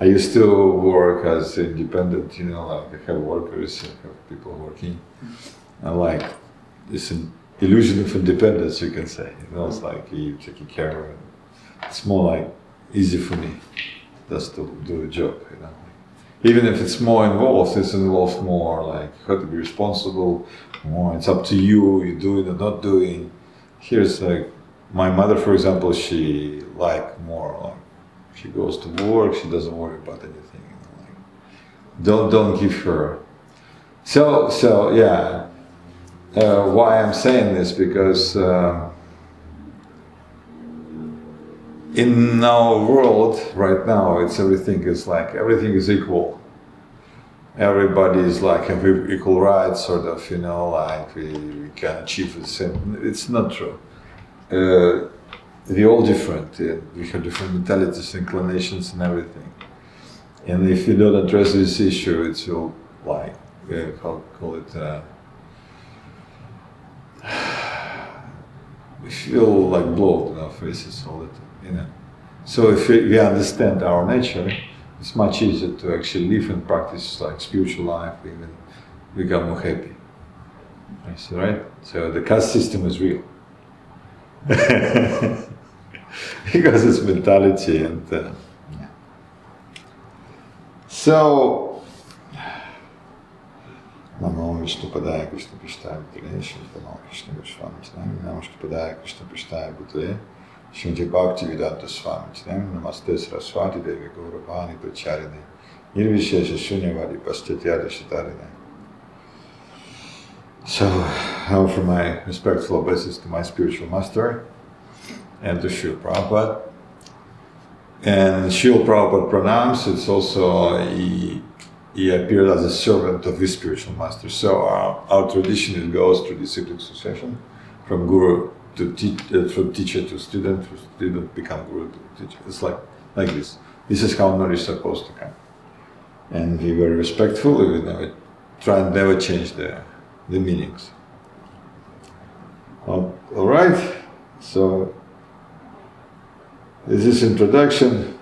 I used to work as independent, like I have workers, I have people working. I like this illusion of independence, you can say. It's like you taking care of it. It's more like easy for me just to do the job, Even if it's more involved, it's involved more like you have to be responsible more. It's up to you, you doing or not doing. Here's like my mother, for example, she more like she goes to work, she doesn't worry about anything. Don't give her. So yeah. Why I'm saying this, because in our world right now, everything is equal. Everybody is like have equal rights, sort of, like we can achieve the same. It's not true. We're all different. We have different mentalities, inclinations, and everything. And if you don't address this issue, it will we feel like blown in our faces all the time, So if we understand our nature, it's much easier to actually live and practice like spiritual life, even become more happy. Right? So the caste system is real. Because it's mentality and So Namo Vishnu Padaya Krishna Prasthaya Bhutale, Namo Krishna Vishwami, Namo Vishnu Padaya Krishna Prasthaya Bhutale, Shrimati Bhaktivedanta Swami Prabhu, Namaste Saraswati Devi Gauravani Pracharine, Nirvishesha Shunyavadi Paschatya Shatarine. So, I offer my respectful obeisance to my spiritual master and to Srila Prabhupada. And Srila Prabhupada pronouns, it's also he appeared as a servant of his spiritual master. So our tradition, it goes through disciplic succession, from guru to from teacher to student become guru to teacher. It's like this. This is how knowledge is supposed to come. And be very respectful. We try and never change the meanings. All right. So is this introduction?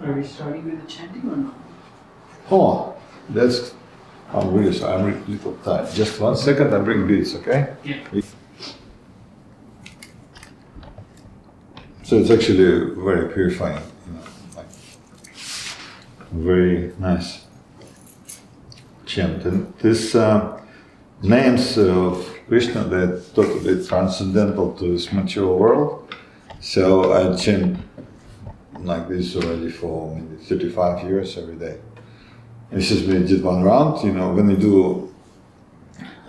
Are we starting with the chanting or not? Oh, I'm really sorry, I'm a little tired. Just 1 second, I bring beads, okay? Yeah. So it's actually very purifying, very nice chant. And these names of Krishna, they're totally transcendental to this material world. So I chant like this already for maybe 35 years every day. It's just when you did one round, when you do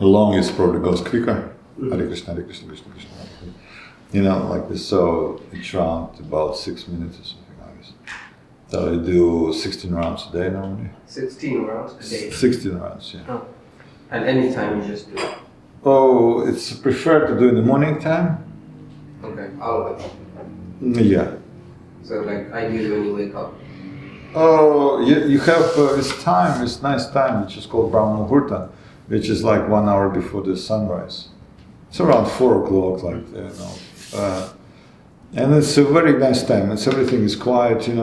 long, it probably goes quicker. Hare Krishna, Hare Krishna, Krishna Krishna, Hare Hare. Like this. So each round about 6 minutes or something like this. So I do 16 rounds a day normally. 16 rounds a day? 16 rounds, yeah. Oh. And any time you just do it? Oh, it's preferred to do in the morning time. Okay, all of it? Yeah. So like ideally when you wake up? Oh, you have this nice time, which is called Brahma Muhurta, which is like 1 hour before the sunrise. It's around 4 o'clock, and it's a very nice time. Everything is quiet, the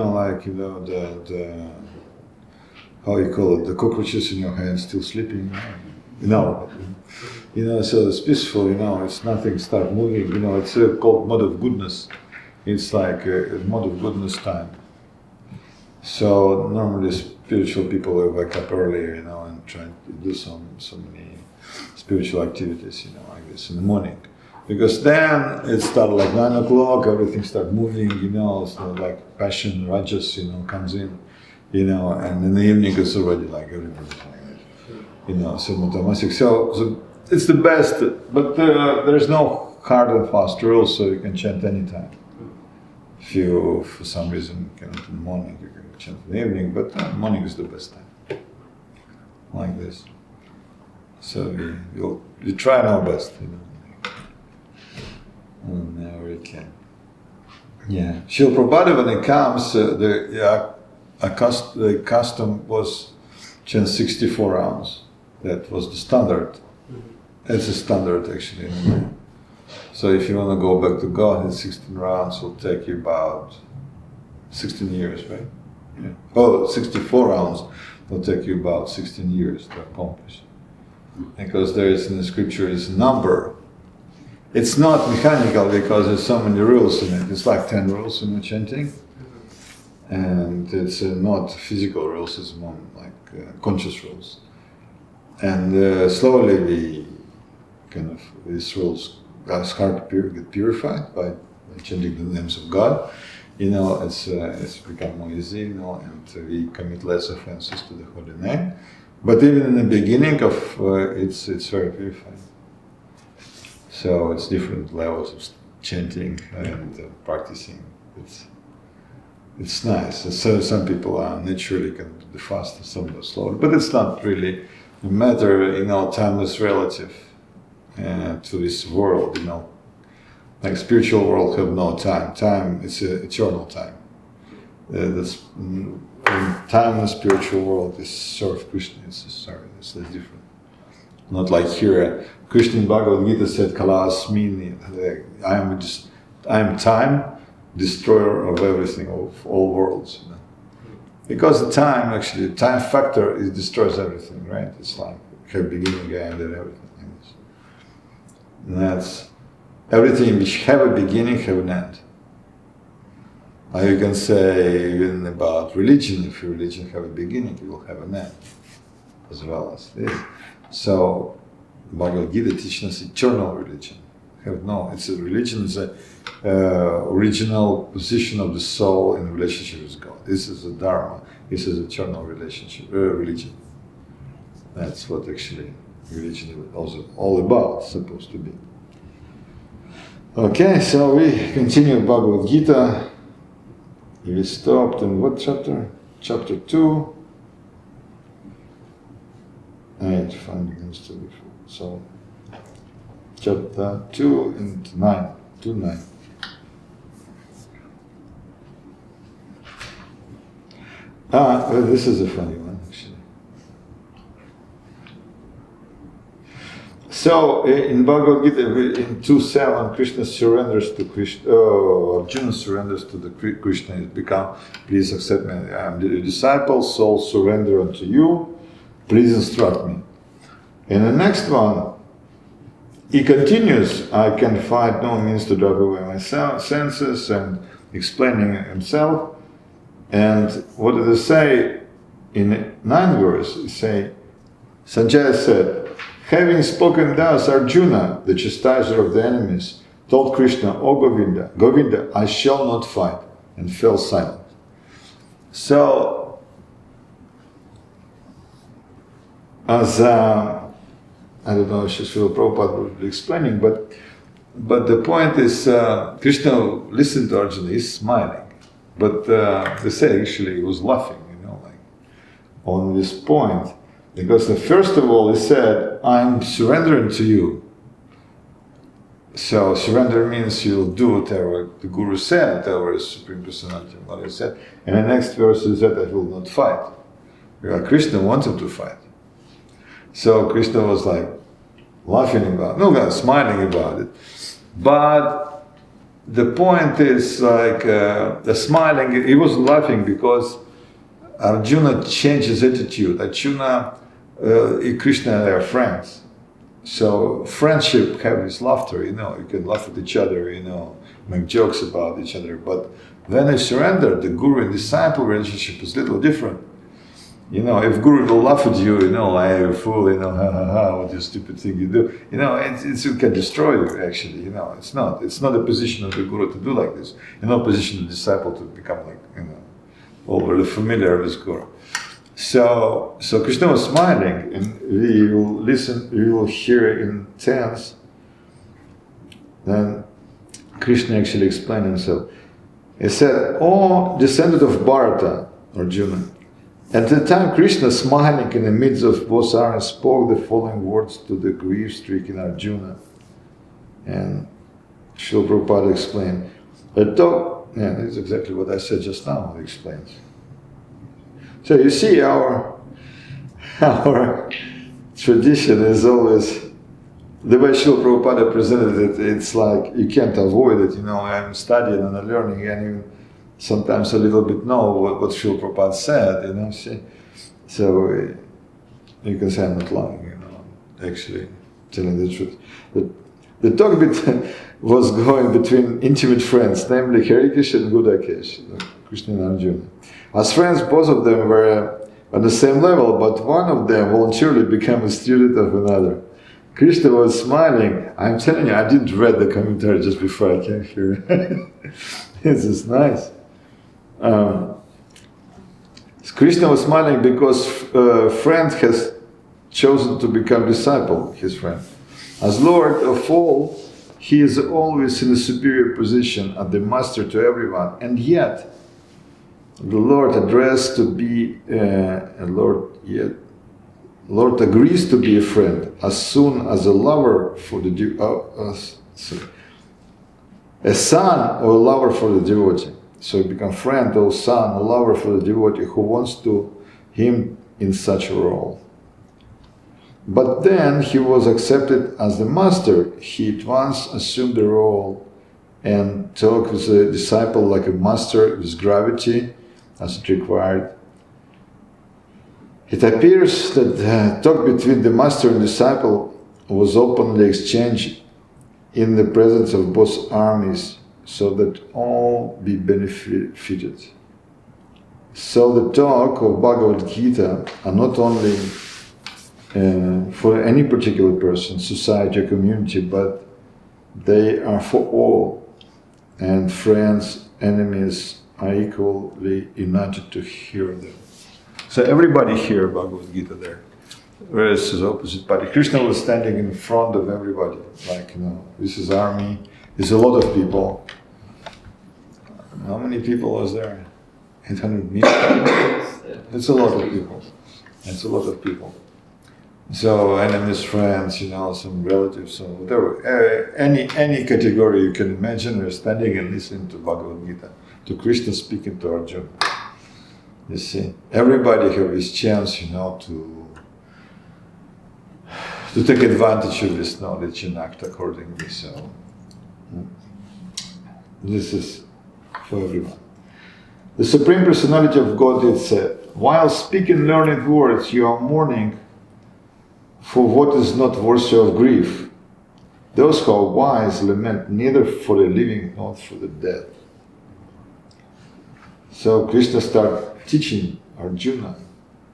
how you call it, the cockroaches in your hand still sleeping, so it's peaceful, it's nothing start moving, it's called mode of goodness. It's like a mode of goodness time. So normally spiritual people will wake up earlier, and try to do so many spiritual activities, like this in the morning. Because then it started like 9 o'clock, everything started moving, so like passion, rajas, comes in, and in the evening it's already like everybody's like, so it's the best, but there's no hard and fast rules, so you can chant anytime. If you, for some reason, cannot in the morning, you can chant in the evening, but morning is the best time. Like this. So we try our best, Whenever we can. Yeah. Srila Prabhupada, when it comes, the custom was chant 64 rounds. That was the standard. It's a standard actually. So if you want to go back to God, in 16 rounds will take you about 16 years, right? Yeah. Oh, 64 rounds will take you about 16 years to accomplish. Because there is in the scripture is a number. It's not mechanical because there's so many rules in it. It's like 10 rules in the chanting. And it's not physical rules, it's more like conscious rules. And slowly these rules start to get purified by chanting the names of God. It's become more easy, and we commit less offenses to the holy name. But even in the beginning of it's very purified. So it's different levels of chanting and practicing. It's nice. So some people are naturally can do the fast and some are slower, but it's not really a matter. Time is relative to this world. Like spiritual world have no time. Time is eternal time. Time in the spiritual world is serve Krishna. It's different. Not like here. Krishna in Bhagavad Gita said, "Kala asmini." I am time, destroyer of everything, of all worlds. Because the time factor destroys everything, right? It's like have beginning, end, and everything. And that's everything which have a beginning, have an end. You can say even about religion, if your religion have a beginning, it will have an end, as well as this. So, Bhagavad Gita teaches us eternal religion. It's a religion, it's a original position of the soul in relationship with God. This is a dharma, this is eternal religion. That's what actually religion is also all about, supposed to be. Okay, so we continue Bhagavad Gita. We stopped in what chapter? Chapter 2. I had to find the answer before. So, chapter 2 and 9. 2:9. Well, this is a funny one, actually. So, in Bhagavad Gita, in 2:7, Krishna surrenders to Krishna. Arjuna surrenders to the Krishna. It become, please accept me. I am the disciple. Soul surrender unto you. Please instruct me. In the next one, he continues. I can find no means to drive away my senses, and explaining himself. And what did it say in the 9th verse? It say, Sanjaya said, having spoken thus, Arjuna, the chastiser of the enemies, told Krishna, O Govinda, I shall not fight, and fell silent. So, as I don't know if Srila Prabhupada will be explaining, but the point is, Krishna listened to Arjuna, he's smiling. But they say actually he was laughing, on this point. Because first of all, he said, I'm surrendering to you. So surrender means you'll do whatever the Guru said, whatever his Supreme Personality of God said. And the next verse is that I will not fight. Krishna wanted to fight. So Krishna was laughing about it, smiling about it. But the point is the smiling, he wasn't laughing because Arjuna changed his attitude. Arjuna and Krishna are friends. So friendship have this laughter, you can laugh at each other, make jokes about each other. But when they surrender, the guru and disciple relationship is a little different. If guru will laugh at you, like a fool, ha ha ha, what a stupid thing you do, it can destroy you actually, it's not the position of the guru to do like this. Position of the disciple to become overly familiar with guru. So Krishna was smiling, and we will hear in 10th. Then Krishna actually explained himself. He said, "O descendant of Bharata, Arjuna, at the time Krishna, smiling in the midst of both armies, spoke the following words to the grief-stricken Arjuna." And Srila Prabhupada explained, that's exactly what I said just now, he explains. So you see, our tradition is always, the way Srila Prabhupada presented it, it's like you can't avoid it, I'm studying and I'm learning, and sometimes a little bit know what Srila Prabhupada said, you know, see. So you can say I'm not lying, you know, actually telling the truth. But the talk was going between intimate friends, namely Harikesh and Gudakesh, Krishna and Arjuna. As friends, both of them were on the same level, but one of them voluntarily became a student of another. Krishna was smiling. I'm telling you, I didn't read the commentary just before I came here. This is nice. Krishna was smiling because friend has chosen to become disciple, his friend. As Lord of all, he is always in a superior position as the master to everyone, and yet the Lord addressed to be Lord agrees to be a friend as soon as a lover for the a son or a lover for the devotee. So he becomes friend or son, a lover for the devotee who wants to him in such a role. But then he was accepted as the master. He at once assumed the role and talked with a disciple like a master with gravity as it required. It appears that the talk between the master and disciple was openly exchanged in the presence of both armies so that all be benefited. So the talk of Bhagavad Gita are not only for any particular person, society or community, but they are for all, and friends, enemies are equally united to hear them. So everybody hear Bhagavad Gita there. Whereas the opposite party, Krishna was standing in front of everybody, like, you know, this is army, there's a lot of people. How many people was there? 800 million? It's a lot of people. It's a lot of people. So enemies, friends, you know, some relatives, so whatever. Any category you can imagine, we're standing and listening to Bhagavad Gita, to Krishna speaking to Arjuna. You see, everybody have this chance, you know, to take advantage of this knowledge and act accordingly. So this is for everyone. The Supreme Personality of Godhead said, while speaking learned words, you are mourning for what is not worthy of grief. Those who are wise lament neither for the living nor for the dead. So Krishna started teaching Arjuna.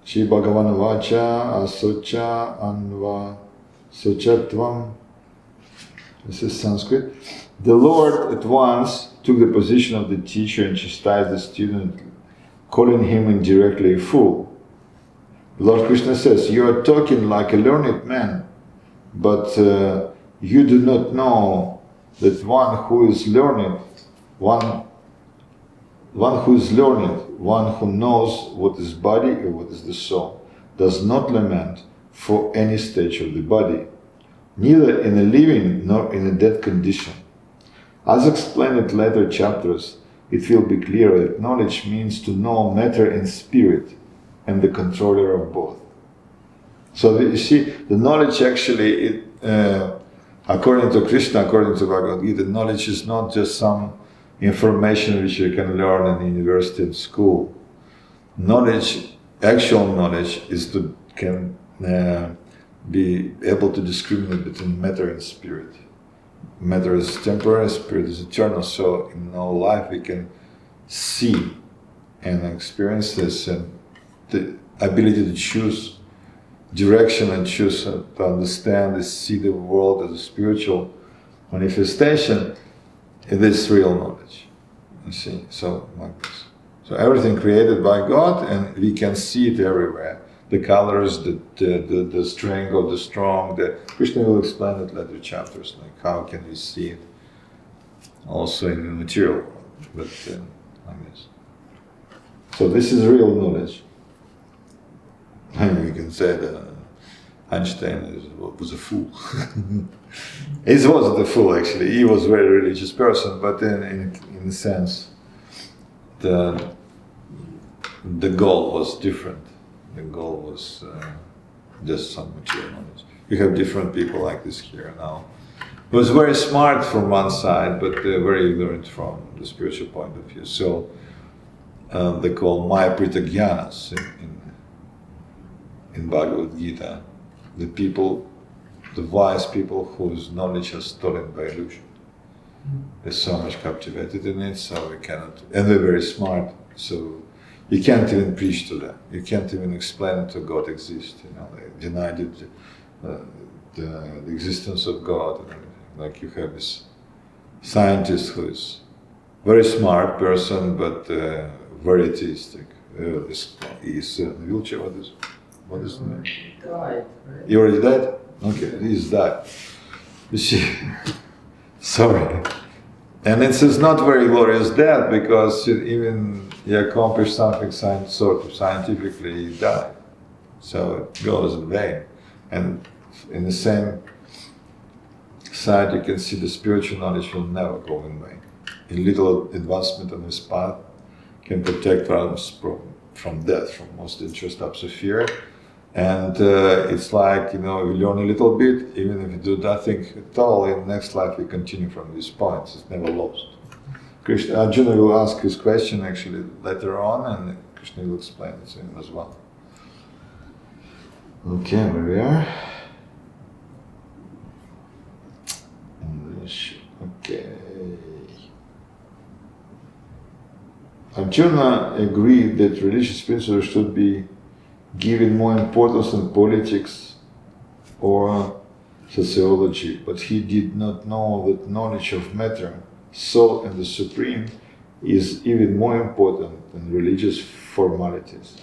Shri Bhagavan Vacha Asocha Anva Sochатvam. This is Sanskrit. The Lord at once took the position of the teacher and chastised the student, calling him indirectly a fool. Lord Krishna says, you are talking like a learned man, but you do not know that one who is learned, one who knows what is body and what is the soul, does not lament for any stage of the body, neither in a living nor in a dead condition. As explained in later chapters, it will be clear that knowledge means to know matter and spirit, and the controller of both. So you see, the knowledge actually, according to Krishna, according to Bhagavad Gita, knowledge is not just some information which you can learn in university and school. Knowledge, actual knowledge, can be able to discriminate between matter and spirit. Matter is temporary, spirit is eternal. So in our life we can see and experience this, and the ability to choose direction and choose to understand and see the world as a spiritual manifestation, it is real knowledge. You see, so like this. So everything created by God, and we can see it everywhere. The colors, the strength of the strong. Krishna will explain it later chapters, like how can we see it also in the material world, but like this. So this is real knowledge. And we can say that Einstein was a fool. He wasn't a fool actually. He was a very religious person, but in a sense, the goal was different. The goal was just some material knowledge. We have different people like this here now. He was very smart from one side, but very ignorant from the spiritual point of view. So they call Maya Pritagyanas in Bhagavad Gita, the people, the wise people whose knowledge is stolen by illusion. They're so much captivated in it, so we cannot, and they're very smart, so you can't even preach to them. You can't even explain to God exists. They denied it, the existence of God and everything. Like you have this scientist who is very smart person, but very atheistic. He's in a wheelchair. What is the name? He died, right? He already died? Okay, he's died. You see, sorry. And it's not very glorious death, because even he accomplished something sort of scientifically, he died. So it goes in vain. And in the same side, you can see the spiritual knowledge will never go in vain. A little advancement on this path can protect us from death, from most dangerous types of fear. And it's like, we learn a little bit, even if we do nothing at all, in the next life we continue from these points. It's never lost. Arjuna will ask his question actually later on, and Krishna will explain it to him as well. Okay, where we are. English. Okay. Arjuna agreed that religious principles should be given more importance than politics or sociology, but he did not know that knowledge of matter, soul and the supreme is even more important than religious formalities.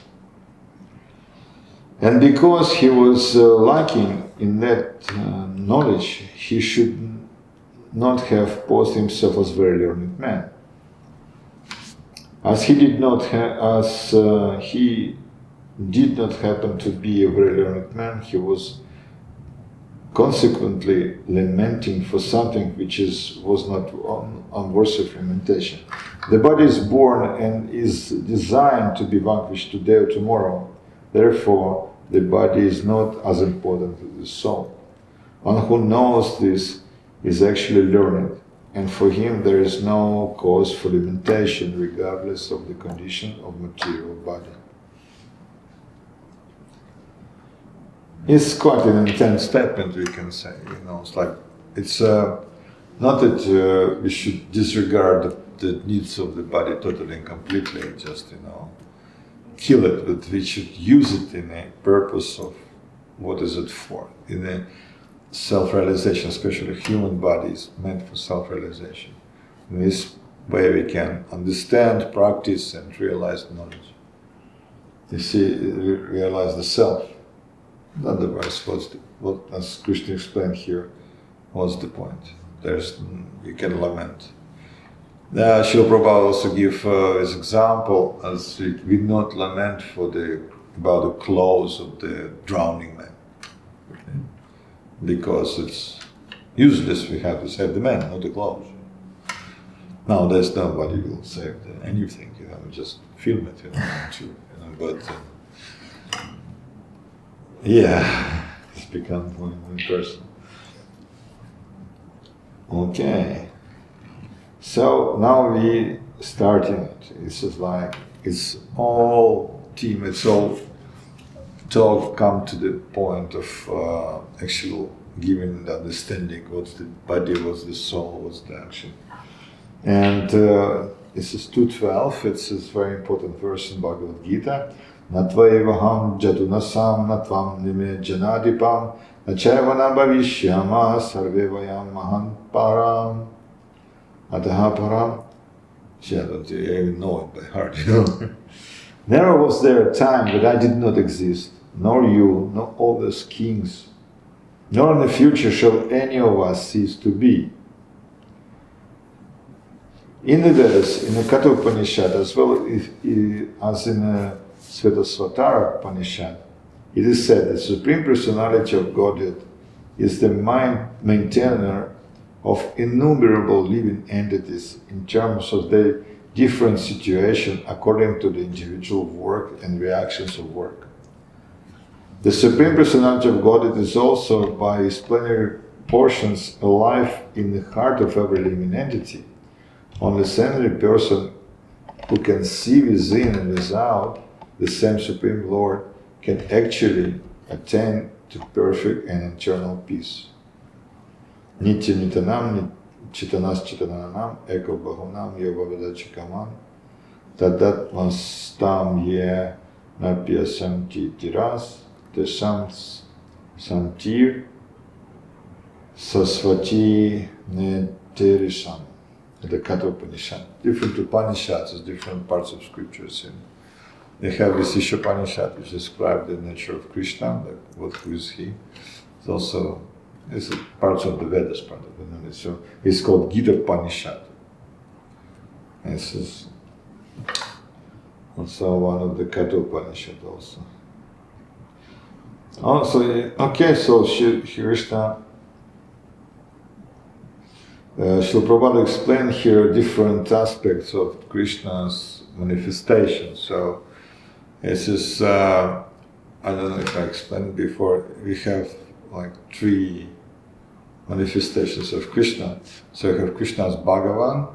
And because he was lacking in that knowledge, he should not have posed himself as very learned man. As he did not happen to be a very learned man, he was consequently lamenting for something which was not unworthy of lamentation. The body is born and is designed to be vanquished today or tomorrow. Therefore, the body is not as important as the soul. One who knows this is actually learned, and for him there is no cause for lamentation regardless of the condition of material body. It's quite an intense statement, we can say. It's like, it's not that we should disregard the needs of the body totally and completely, just, kill it, but we should use it in a purpose of what is it for, in a self-realization, especially human body is meant for self-realization. In this way we can understand, practice and realize knowledge. You see, realize the self. Otherwise, as Krishna explained here, what's the point? You can lament. Srila Prabhupada also give his example, as we not lament about the clothes of the drowning man, okay? Because it's useless. We have to save the man, not the clothes. Nowadays, nobody will save anything. Just film it, but. Yeah, it's become more personal. Okay, so now we starting it. It's just like, it's all team, it's all talk come to the point of actual giving the understanding what's the body, what's the soul, what's the action. And this is 2:12, it's a very important verse in Bhagavad Gita. Natvayevaham jadunasam natvam nime janadipam nachayavana bhavishyama sarvevayam mahan param ataha param. I don't even know it by heart, Never was there a time that I did not exist, nor you, nor all those kings, nor in the future shall any of us cease to be. In the Vedas, in the Katha Upanishad, as well as in the Svetasvatara Upanishad, it is said that the Supreme Personality of Godhead is the maintainer of innumerable living entities in terms of their different situation according to the individual work and reactions of work. The Supreme Personality of Godhead is also, by its plenary portions, alive in the heart of every living entity. Only the central person who can see within and without the same Supreme Lord can actually attain to perfect and eternal peace. Nitya nitanam chitanas chitananam eko bahunam yogavadachikaman tadat mastam ye napyasam tiras tesam santir sasvati neterisham. The Katha Upanishad. Different Upanishads, different parts of scriptures. And they have this Ishopanishad which describes the nature of Krishna, like who is he. It's also parts of the Vedas, part of the knowledge. So it's called Gita Upanishad. And this is also one of the Katha Upanishad also. Okay, so Krishna, Srila Prabhupada explained here different aspects of Krishna's manifestation. So this is, I don't know if I explained it before, we have like 3 manifestations of Krishna. So we have Krishna as Bhagavan,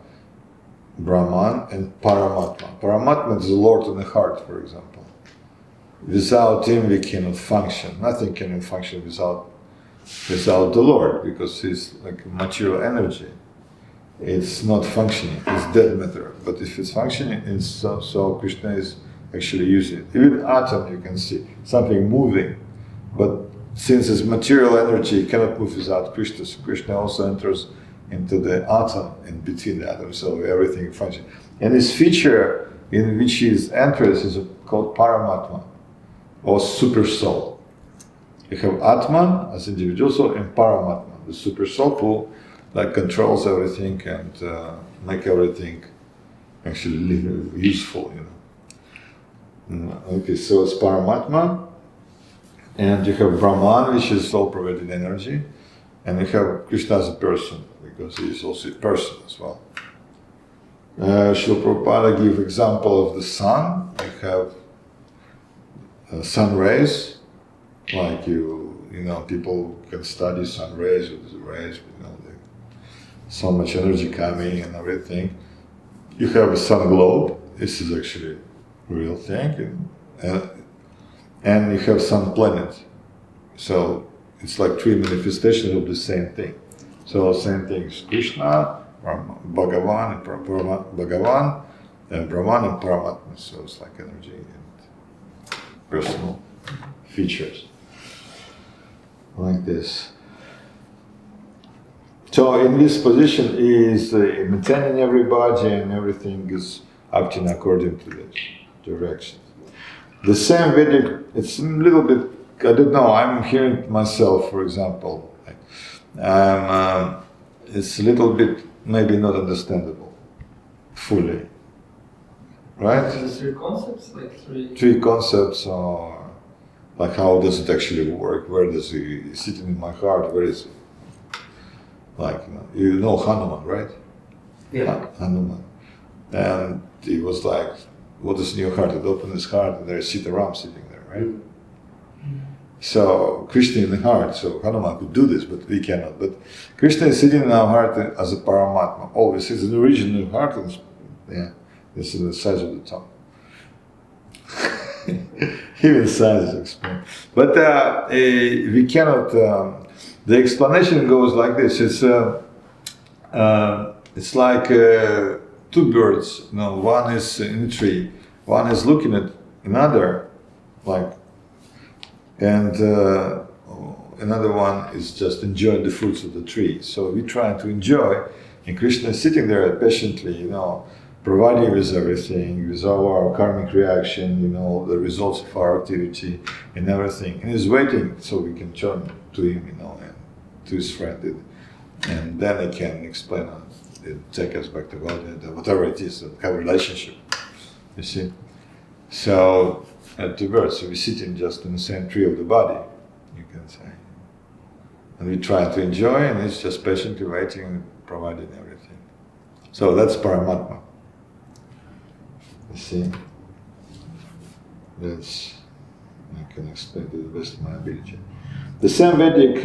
Brahman, and Paramatma. Paramatma is the Lord in the heart, for example. Without him we cannot function. Nothing can function without the Lord, because he's like material energy. It's not functioning, it's dead matter. But if it's functioning, it's so Krishna is actually using it. Even atom, you can see something moving, but since it's material energy, it cannot move without Krishna. So Krishna also enters into the atom, in between the atoms, so everything functions. And this feature in which he enters is called Paramatma, or super soul. You have Atman as individual soul and Paramatma, the super soul who like controls everything and make everything actually useful, Okay, so it's Paramatma, and you have Brahman, which is soul-provided energy, and you have Krishna as a person, because he is also a person as well. Srila Prabhupada gives example of the sun. You have sun rays. Like people can study sun rays with the rays, so much energy coming and everything. You have a sun globe. This is actually a real thing, and you have sun planet. So it's like 3 manifestations of the same thing. So same thing is Krishna, Bhagavan, and Bhagavan, and Brahman and Paramatma. So it's like energy and personal features. Like this. So in this position is maintaining everybody, and everything is acting according to this direction. The same Vedic, it's a little bit, I don't know, I'm hearing myself, for example, it's a little bit maybe not understandable fully, right? So 3 concepts, like 3... 3 concepts are like, how does it actually work? Where does he sit in my heart? Where is he? Like, you know Hanuman, right? Yeah. Hanuman. And he was like, what is in your heart? It opened his heart, and there's Sita Ram sitting there, right? Mm-hmm. So Krishna in the heart, so Hanuman could do this, but we cannot. But Krishna is sitting in our heart as a Paramatma. Always, it's an original heart, and this is the size of the tongue. Even size is explained. But we cannot, the explanation goes like this. It's like 2 birds. One is in a tree, one is looking at another, and another one is just enjoying the fruits of the tree. So we try to enjoy, and Krishna is sitting there patiently, providing with everything, with our karmic reaction, the results of our activity and everything. And he's waiting so we can turn to him, and to his friend. And then he can explain us, take us back to God, whatever it is, have a relationship, you see. So, at the birth, so we're sitting just in the same tree of the body, you can say. And we try to enjoy, and it's just patiently waiting and providing everything. So that's Paramatma. You see, I can explain to the best of my ability. The same Vedic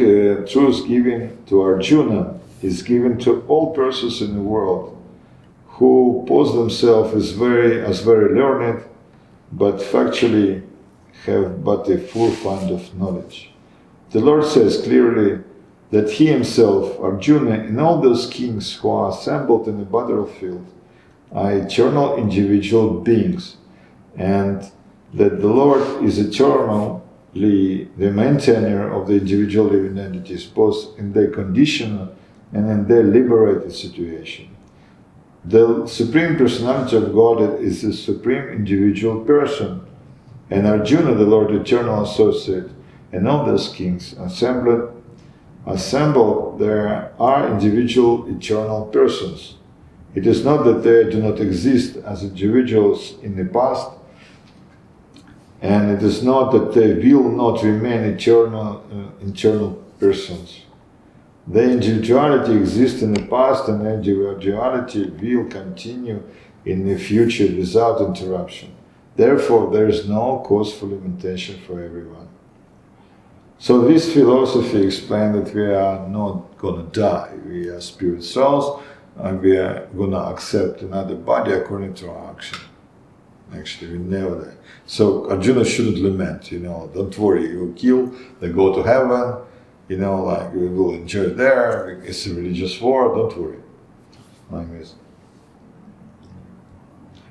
truth given to Arjuna is given to all persons in the world who pose themselves as very learned, but factually have but a full fund of knowledge. The Lord says clearly that He Himself, Arjuna, and all those kings who are assembled in the battlefield are eternal individual beings, and that the Lord is eternally the maintainer of the individual living entities, both in their conditional and in their liberated situation. The Supreme Personality of Godhead is the Supreme Individual Person, and Arjuna, the Lord Eternal Associate, and all those kings assembled, there are individual eternal persons. It is not that they do not exist as individuals in the past, and it is not that they will not remain eternal persons. Their individuality exists in the past, and their individuality will continue in the future without interruption. Therefore, there is no cause for limitation for everyone. So this philosophy explains that we are not going to die. We are spirit souls, and we are going to accept another body according to our action. Actually, we never die. So Arjuna shouldn't lament, don't worry, you will kill, they go to heaven, we will enjoy there, it's a religious war, don't worry. Like this.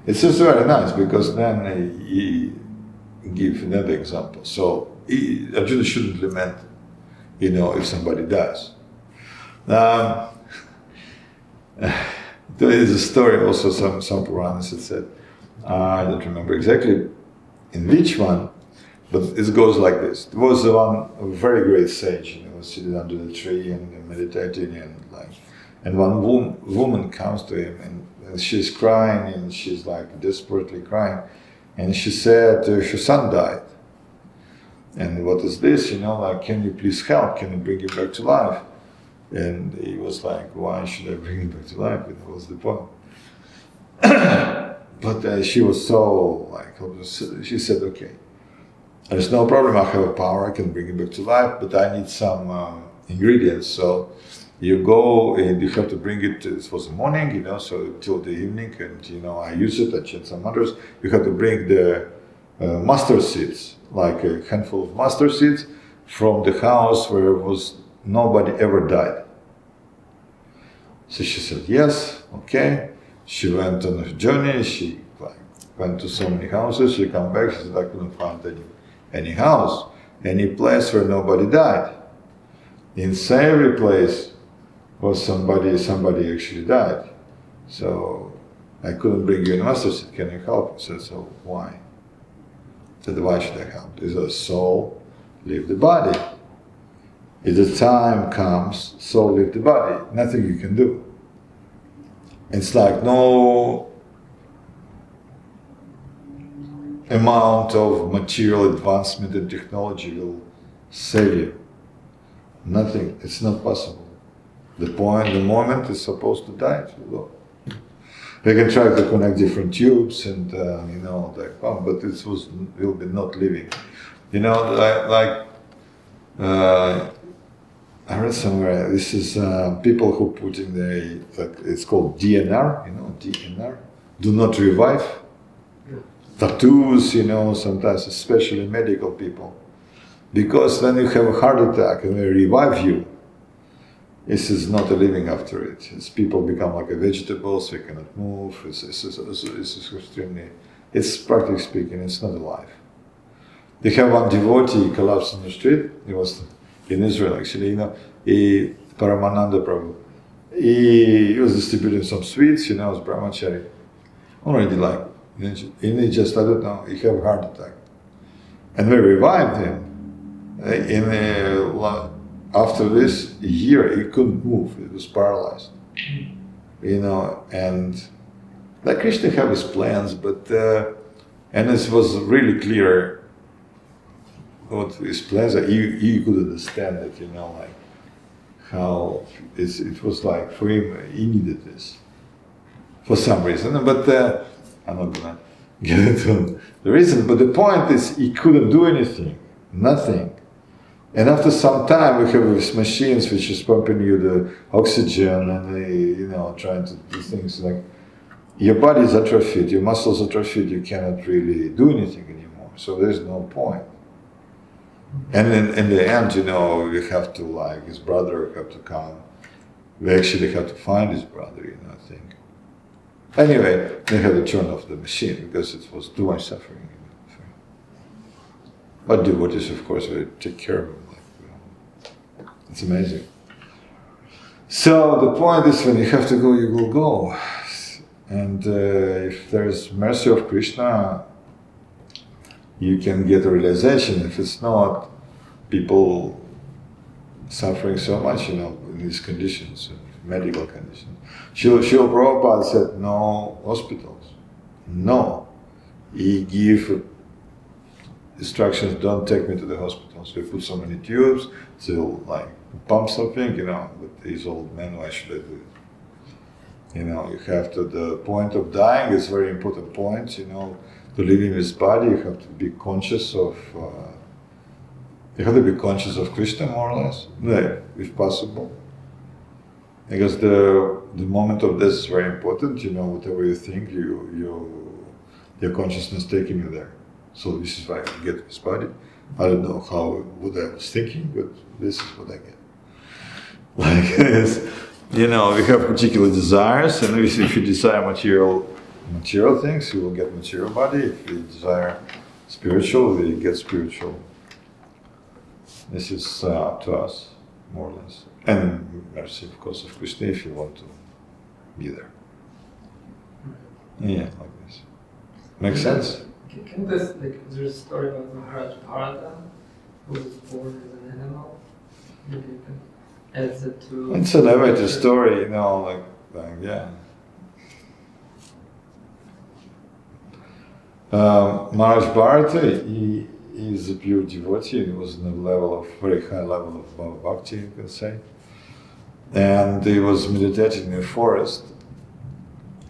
It's just very nice, because then he gives another example. So Arjuna shouldn't lament, if somebody dies. There is a story also, some Puranas that said, I don't remember exactly in which one, but it goes like this. There was a very great sage, sitting under the tree and meditating, and one woman comes to him, and she's crying, and she's desperately crying, and she said her son died. And what is this? Can you please help? Can you bring him back to life? And he was like, why should I bring him back to life? What's the point? But she was so she said, okay, there's no problem, I have a power, I can bring him back to life, but I need some ingredients. So you go and you have to bring it, it was the morning, so till the evening, and I use it, I change some others. You have to bring the mustard seeds, like a handful of mustard seeds from the house where nobody ever died. So she said, yes, okay. She went on a journey, she went to so many houses, she come back, she said, I couldn't find any house, any place where nobody died. In every place was somebody actually died. So I couldn't bring you an mustard seed, can you help? I said, so why? I said, why should I help? Is a soul leave the body. If the time comes, soul leave the body, nothing you can do. It's like no amount of material advancement and technology will save you. Nothing, it's not possible. The moment is supposed to die, it will go. They can try to connect different tubes and, but it will be not living. I read somewhere, this is people who put in it's called DNR, DNR, do not revive. Tattoos, sometimes, especially medical people. Because then you have a heart attack and they revive you. This is not a living after it. It's people become like a vegetables, they cannot move, it's extremely, it's practically speaking, it's not alive. They have one devotee collapsed in the street, he was in Israel actually, Paramananda Prabhu. He was distributing some sweets, as brahmachari. Already and he just, I don't know, he had a heart attack. And they revived him. After this year, he couldn't move, he was paralyzed. And like Krishna have his plans, but, and it was really clear what his plans are. He could understand it, how it was like for him, he needed this for some reason. But I'm not gonna get into the reason. But the point is, he couldn't do anything, nothing. And after some time, we have these machines which is pumping you the oxygen and trying to do things like your body is atrophied, your muscles atrophied, you cannot really do anything anymore. So there's no point. And in the end, you know, we have to, like, his brother have to come. We actually have to find his brother, you know, I think. Anyway, they had to turn off the machine because it was too much suffering. You know. But devotees, of course, will take care of him. Like, you know. It's amazing. So the point is, when you have to go, you will go. And if there is mercy of Krishna, you can get a realization. If it's not, people suffering so much, you know, in these conditions, medical conditions. Srila Prabhupada said, no hospitals. No. He gave instructions, don't take me to the hospitals. We put so many tubes, so like pump something, you know, but he's old man, why should I do it? You know, you have to, the point of dying is very important point, you know, to live in this body, you have to be conscious of, Krishna, more or less, if possible. Because the moment of death is very important, you know, whatever you think, your consciousness taking you there. So this is why I get this body. I don't know what I was thinking, but this is what I get. Like, you know, we have particular desires, and if you desire material things, you will get material body. If you desire spiritual, you get spiritual. This is up to us, more or less. And mercy, of course, of Krishna, if you want to be there. Yeah, like this. Makes sense? Can this, like, there's a story about Maharaj Bharata, who was born as an animal? Maybe you can add it to... It's an elevated story, you know, like yeah. Maharaj Bharata, he is a pure devotee. He was in very high level of bhakti, you can say. And he was meditating in the forest,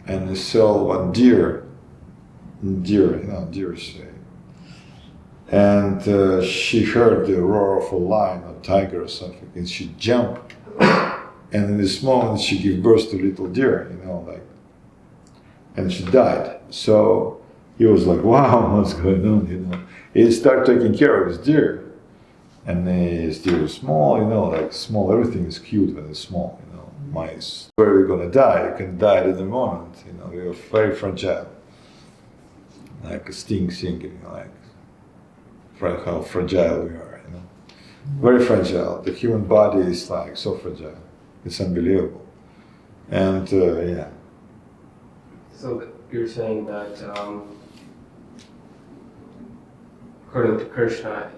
and he saw one deer, and she heard the roar of a lion or tiger or something, and she jumped. And in this moment, she gave birth to a little deer, you know, like, and she died. So he was like, wow, what's going on, you know? He started taking care of his deer. And his deer is small, you know, like small, everything is cute when it's small, you know. Mice, where are we going to die? You can die at the moment, you know, we are very fragile. Like a sting, you know, like how fragile we are, you know. Very fragile. The human body is like so fragile. It's unbelievable. And yeah. So you're saying that according to Krishna,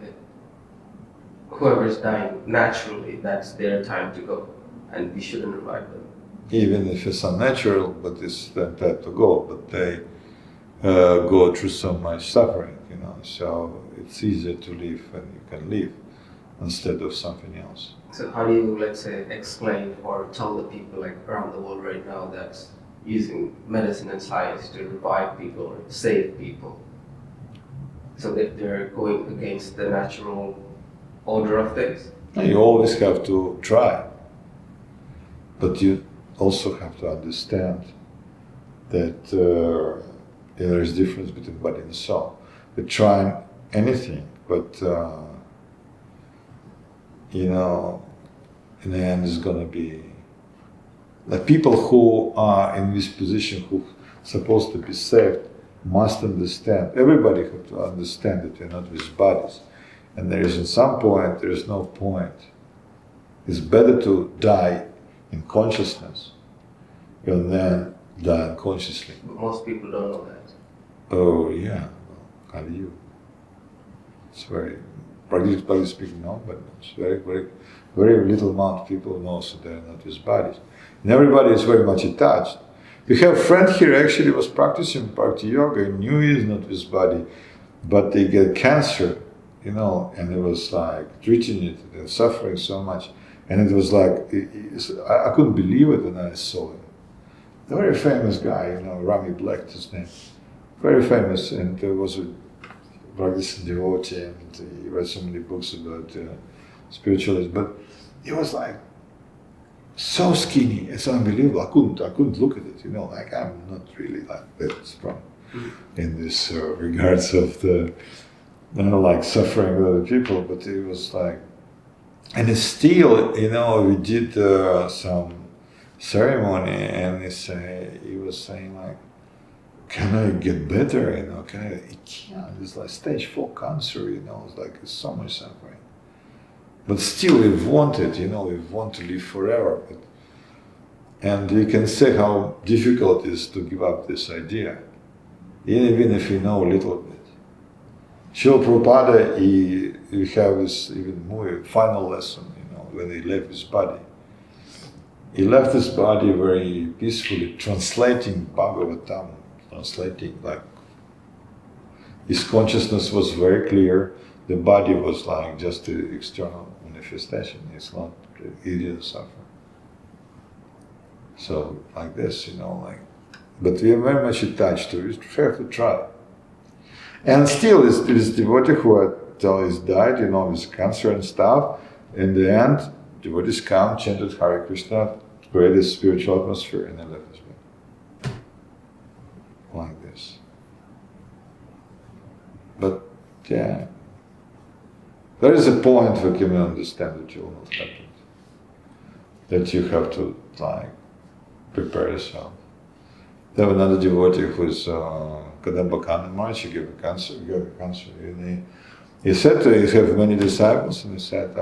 whoever is dying naturally, that's their time to go, and we shouldn't revive them. Even if it's unnatural, but it's their time to go, but they go through so much suffering, you know, so it's easier to live when you can live instead of something else. So how do you, let's say, explain or tell the people like around the world right now that's using medicine and science to revive people or save people? So that they're going against the natural order of things? You always have to try, but you also have to understand that there is difference between body and soul. We're trying anything, but you know, in the end, it's going to be the people who are in this position, who are supposed to be saved, must understand. Everybody has to understand that we're not with bodies. And there is, at some point, there is no point. It's better to die in consciousness rather than die unconsciously. But most people don't know that. Oh, yeah. Well, how do you? It's very, practically speaking, no, but it's very little amount of people know that they're not with bodies. And everybody is very much attached. We have a friend here actually was practicing Bhakti Yoga, and knew he is not with body, but they get cancer, you know, and it was like treating it and suffering so much. And it was like, I couldn't believe it when I saw him. A very famous guy, you know, Rami Black, his name. Very famous, and there was a practicing devotee, and he read so many books about spiritualism. But it was like, so skinny, it's unbelievable. I couldn't look at it, you know, like I'm not really like that strong in this regards of the, you know, like suffering with other people, but it was like, and it's still, you know, we did some ceremony, and he was saying like, can I get better, you know, it can't, it's like stage 4 cancer, you know, it's like so much suffering. But still we want it, you know, we want to live forever. And you can say how difficult it is to give up this idea, even if you know a little bit. Srila Prabhupada, he have this even more final lesson, you know, when he left his body. He left his body very peacefully, translating Bhagavatam, translating like, his consciousness was very clear, the body was like just the external manifestation, it's not, he didn't suffer. So like this, you know, like, but we are very much attached to it, we have to try. And still, this devotee who I tell is died, you know, with cancer and stuff, in the end, devotees come, chanted Hare Krishna, created a spiritual atmosphere, and then left his body. Like this. But, yeah, there is a point where you can understand that you will not happen. That you have to, like, prepare yourself. There was another devotee who's Kadamba Maharaj, he gave cancer, and he said to he have many disciples, and he said,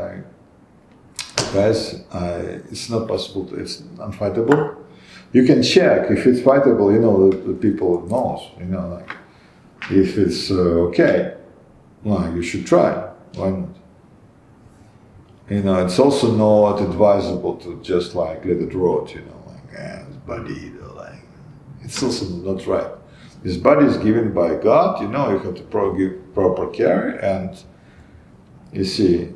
guys, it's not possible, it's unfightable. You can check if it's fightable, you know, the people knows, you know, like, if it's okay, well, you should try, why not? You know, it's also not advisable to just like let it rot, you know, like, this body, you know, like, it's also not right. This body is given by God, you know, you have to give proper care, and you see,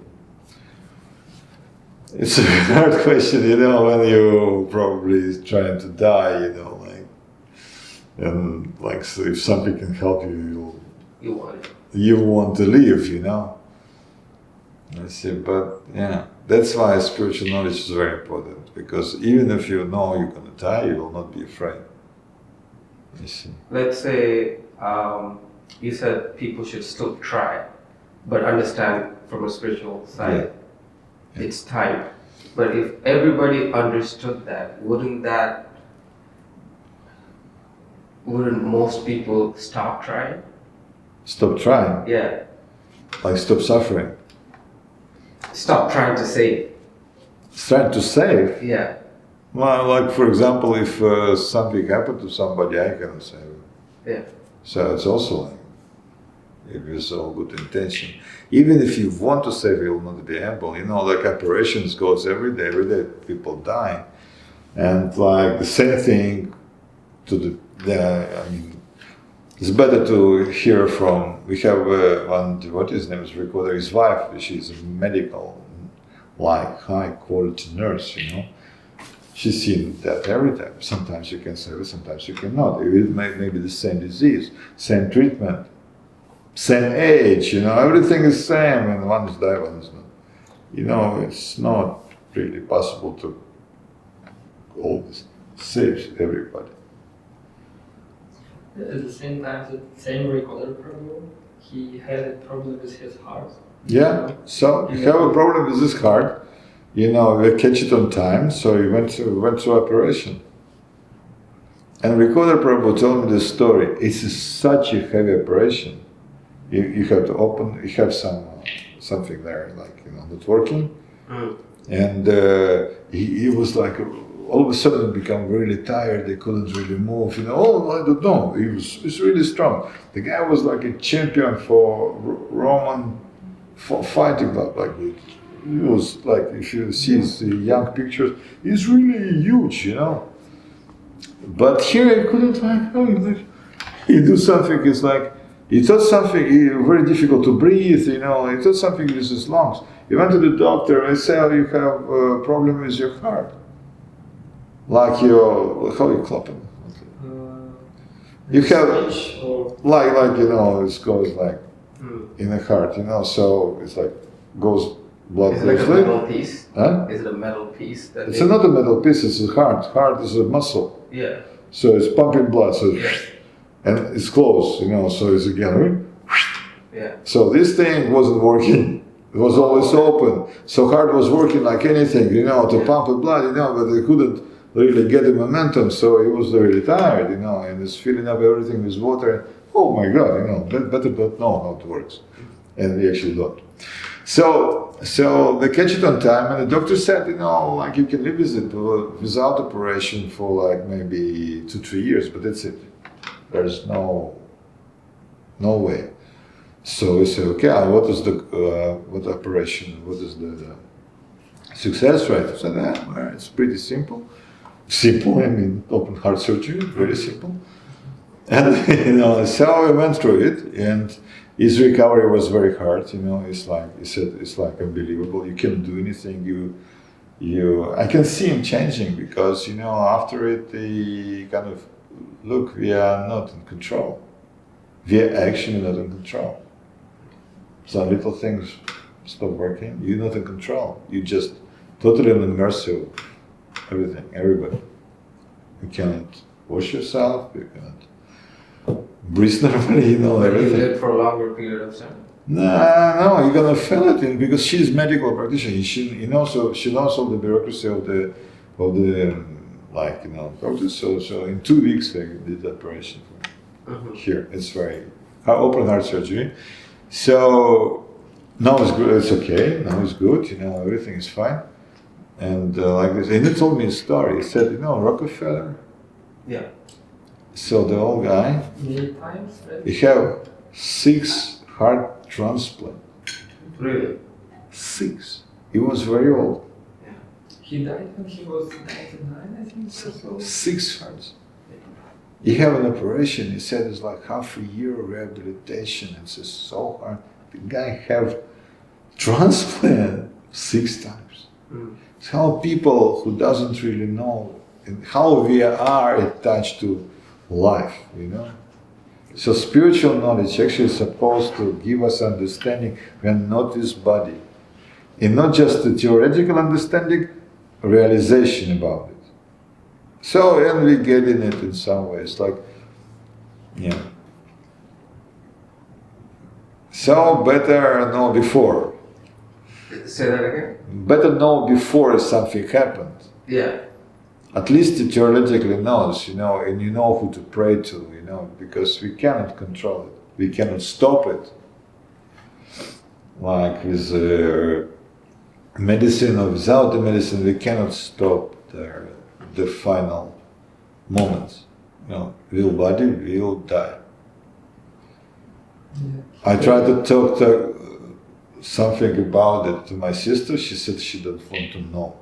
it's a hard question, you know, when you probably trying to die, you know, like, and like, so if something can help you, you want to live, you know. I see, but yeah, that's why spiritual knowledge is very important, because even if you know you're going to die, you will not be afraid. You see. Let's say you said people should still try, but understand from a spiritual side, it's time. But if everybody understood that, wouldn't most people stop trying? Stop trying? Yeah. Like stop suffering? Stop trying to save. Trying to save? Yeah. Well, like for example, if something happened to somebody, I cannot save him. Yeah. So it's also like, if it's all good intention. Even if you want to save, you will not be able. You know, like operations goes every day people die. And like the same thing to I mean, it's better to hear from, we have one devotee, his name is Rico, his wife, she's a medical, like high quality nurse, you know. She's seen that every time. Sometimes you can save it, sometimes you cannot. It may be the same disease, same treatment, same age, you know, everything is same, and one is died, one is not. You know, it's not really possible to always save everybody. At the same time, the same recorder Prabhu, he had a problem with his heart. Yeah, so you have a problem with his heart, you know, we catch it on time, so he went to operation. And Recorder Prabhu told me this story. It's such a heavy operation. You have to open, you have something there, like, you know, not working. And he was like, all of a sudden become really tired, they couldn't really move, you know, I don't know, he's really strong. The guy was like a champion for Roman fighting, like he was like, if you see his young pictures, he's really huge, you know. But here he couldn't he do something, it's like, he thought something, very difficult to breathe, you know, he thought something with his lungs. He went to the doctor and said, oh, you have a problem with your heart. Like your, how you clap it? You have, like, you know, it goes like in the heart, you know, so it's like, goes blood Is it like a bracelet. metal piece? Huh? Is it a metal piece? That It's not a metal piece, it's a heart. Heart is a muscle. Yeah. So it's pumping blood, so Yeah. and it's close, so it's again. Yeah. So this thing wasn't working. It was always open. So heart was working like anything, to pump the blood, but it couldn't really get the momentum. So he was really tired, and it's filling up everything with water. Oh my God, better not know how it works. And we actually don't. So they catch it on time, and the doctor said, you can live with it without operation for like maybe 2-3 years, but that's it. There's no way. So we say, okay, what is what operation? What is the success rate? I said, well, it's pretty simple. Simple, open heart surgery, very simple. And so we went through it, and his recovery was very hard. It's like he said, it's like unbelievable. You can't do anything. I can see him changing because after it, he kind of look. We are not in control. We are actually not in control. Some little things stop working. You're not in control. You just totally in the mercy of everything, everybody. You cannot wash yourself. You cannot breathe normally. But you everything. live for a longer period of time. No, you're gonna feel it because she's medical practitioner. She knows all the bureaucracy of the doctors. So in 2 weeks they did the operation here. It's very open heart surgery. So now it's good. It's okay. Now it's good. Everything is fine. And like this, and he told me a story. He said, Rockefeller. Yeah. So the old guy, Many times, right? he have 6 heart transplant. Really? 6. He was very old. He died when he was 99, I think. So. 6 hearts. He have an operation. He said it's like half a year of rehabilitation. It's just so hard. The guy have transplant 6 times. It's how people who doesn't really know and how we are attached to life, So spiritual knowledge actually is supposed to give us understanding. We are not this body. And not just the theoretical understanding, realization about it. So, and we get in it in some ways, So better know before. Say that again? Better know before something happened. Yeah. At least it theoretically knows, and you know who to pray to, because we cannot control it. We cannot stop it. Like with medicine or without the medicine, we cannot stop the final moments. Will body will die. Yeah. I tried to talk something about it to my sister. She said she didn't want to know.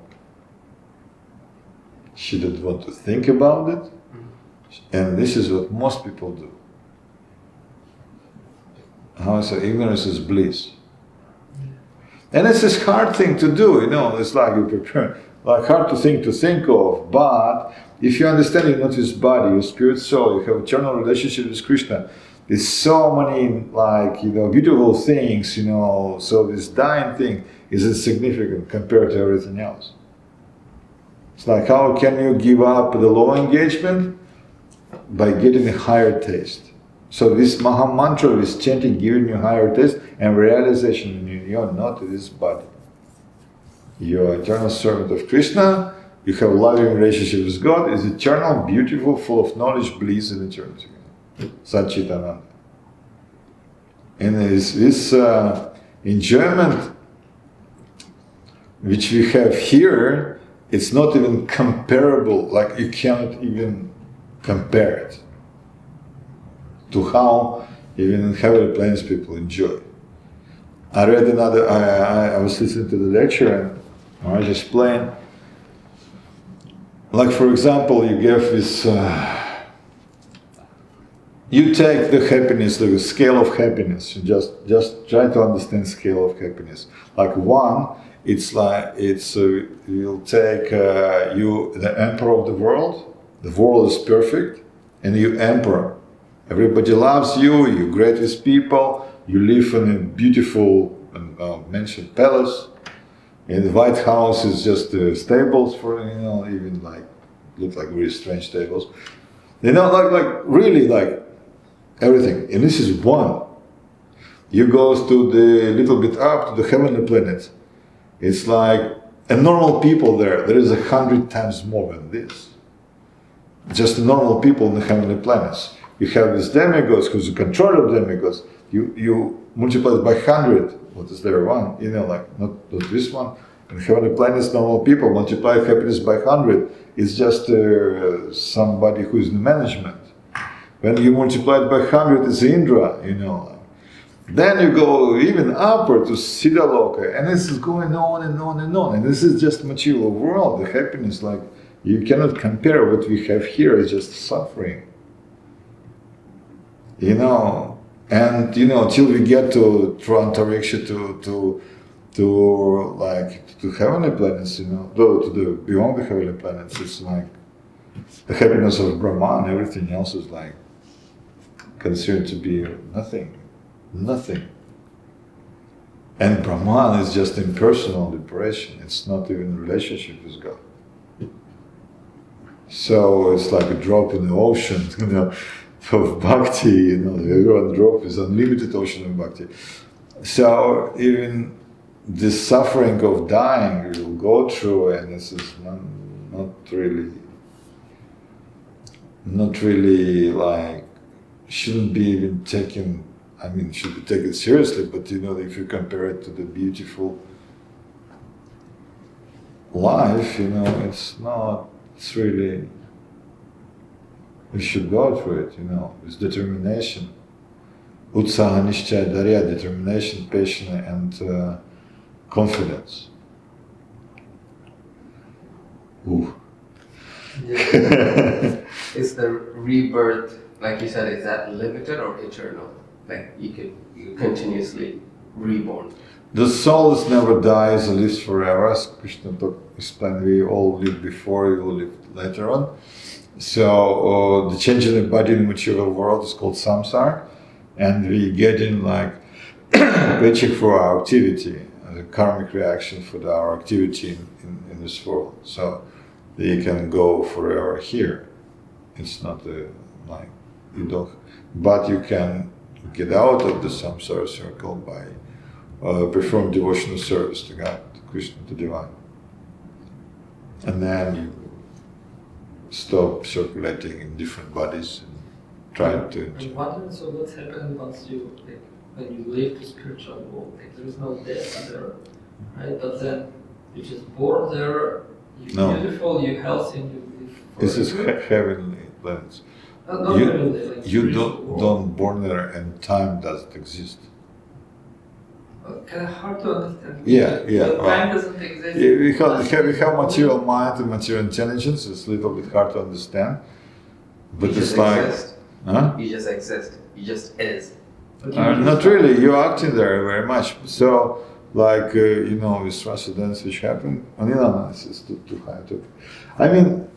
She didn't want to think about it. And this is what most people do. How I say, ignorance is bliss. And it's this hard thing to do, it's like you prepare, like hard to think of, but if you understand you're not his body, your spirit soul, you have eternal relationship with Krishna, there's so many beautiful things, so this dying thing is insignificant compared to everything else. It's like how can you give up the low engagement? By getting a higher taste. So this Maha Mantra, this chanting, giving you higher taste and realization you're not this body. You're eternal servant of Krishna, you have a loving relationship with God, is eternal, beautiful, full of knowledge, bliss and eternity. Satchitananda. And this enjoyment which we have here, it's not even comparable, like you cannot even compare it to how even in heavenly planes people enjoy. I read another, I was listening to the lecture and Maharaj explained, like for example, you give this, you take the happiness, the scale of happiness, you just try to understand scale of happiness. Like 1, you'll take you, the emperor of the world is perfect, and you emperor. Everybody loves you, you're great with people, you live in a beautiful mansion palace, And the White House is just stables for, even like, look like very strange stables. Like really like everything. And this is one. You go to the little bit up to the heavenly planets. It's like a normal people there is 100 times more than this. Just normal people in the heavenly planets. You have these demigods who's the controller of demigods. You multiply it by 100. What is there? One, like not this one. And heavenly planets, normal people, multiply happiness by 100. It's just somebody who is in management. When you multiply it by 100, it's Indra, Then you go even upward to Siddhaloka, and this is going on and on and on. And this is just material world. The happiness, like, you cannot compare what we have here. It's just suffering. And till we get to Toronto to heavenly planets, to the beyond the heavenly planets, it's like the happiness of Brahman. Everything else is like considered to be nothing. And Brahman is just impersonal liberation. It's not even a relationship with God. So it's like a drop in the ocean, of bhakti. Everyone drop is unlimited ocean of bhakti. So even the suffering of dying you will go through, and this is not really like, shouldn't be even taken. I mean, should be taken seriously, but if you compare it to the beautiful life, it's not. It's really, you should go through it. With determination, utsaha nishchaya dharya, determination, patience, and confidence. Ooh. Yeah. Is the rebirth, like you said, is that limited or eternal? Like you continuously reborn. The soul never dies and lives forever. As Krishna explained, we all live before, we will live later on. So the change in the body in the material world is called samsara, and we get in like paycheck for our activity, the karmic reaction for our activity in this world. So they can go forever here. It's not like you don't, but you can get out of the samsara circle by perform devotional service to God, to Krishna, to Divine. And then you stop circulating in different bodies and try to... I'm wondering, so what's happened once you, when you leave the spiritual world? There is no death there, right? But then you just born there, you're beautiful, you're healthy, and you live forever. This is heavenly planets. Not heavenly, like you don't born there, and time doesn't exist. Kind of hard to understand. Yeah. Time doesn't exist. Yeah, we have material mind and material intelligence. It's a little bit hard to understand, but you it's like, exist. You just exist. You just is. Not really. You're acting there very much. So, like with transcendence, which happened, analysis too high. I mean,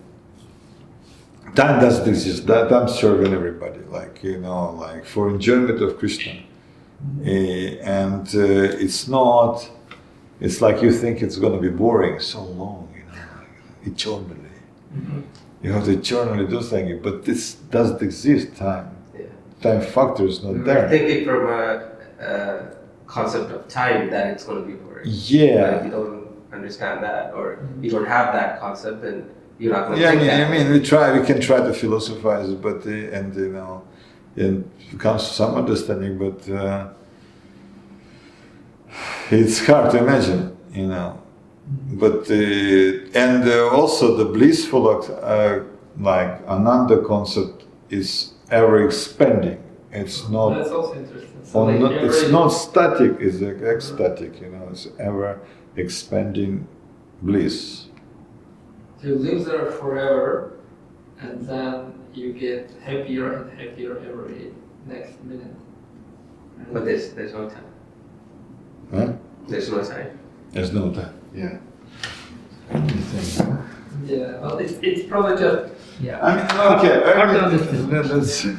time doesn't exist. That I'm serving everybody. Like for enjoyment of Krishna. And it's not, it's like you think it's going to be boring so long, eternally. Mm-hmm. You have to eternally do things, but this doesn't exist, time. Yeah. Time factor is not there. Thinking from a concept of time that it's going to be boring. Yeah. But if you don't understand that, or you don't have that concept, then you're not going to think that. I mean, we can try to philosophize, but, and it comes to some understanding, but it's hard to imagine, But and also the blissful, like Ananda concept, is ever expanding. It's not. That's also interesting. So it's not static. It's ecstatic. It's ever expanding bliss. So you live there forever, and then you get happier and happier every next minute. But there's no time. Huh? There's no time. There's no time. Yeah. Yeah. Well, it's probably just. Yeah. I mean, okay. Hard to understand.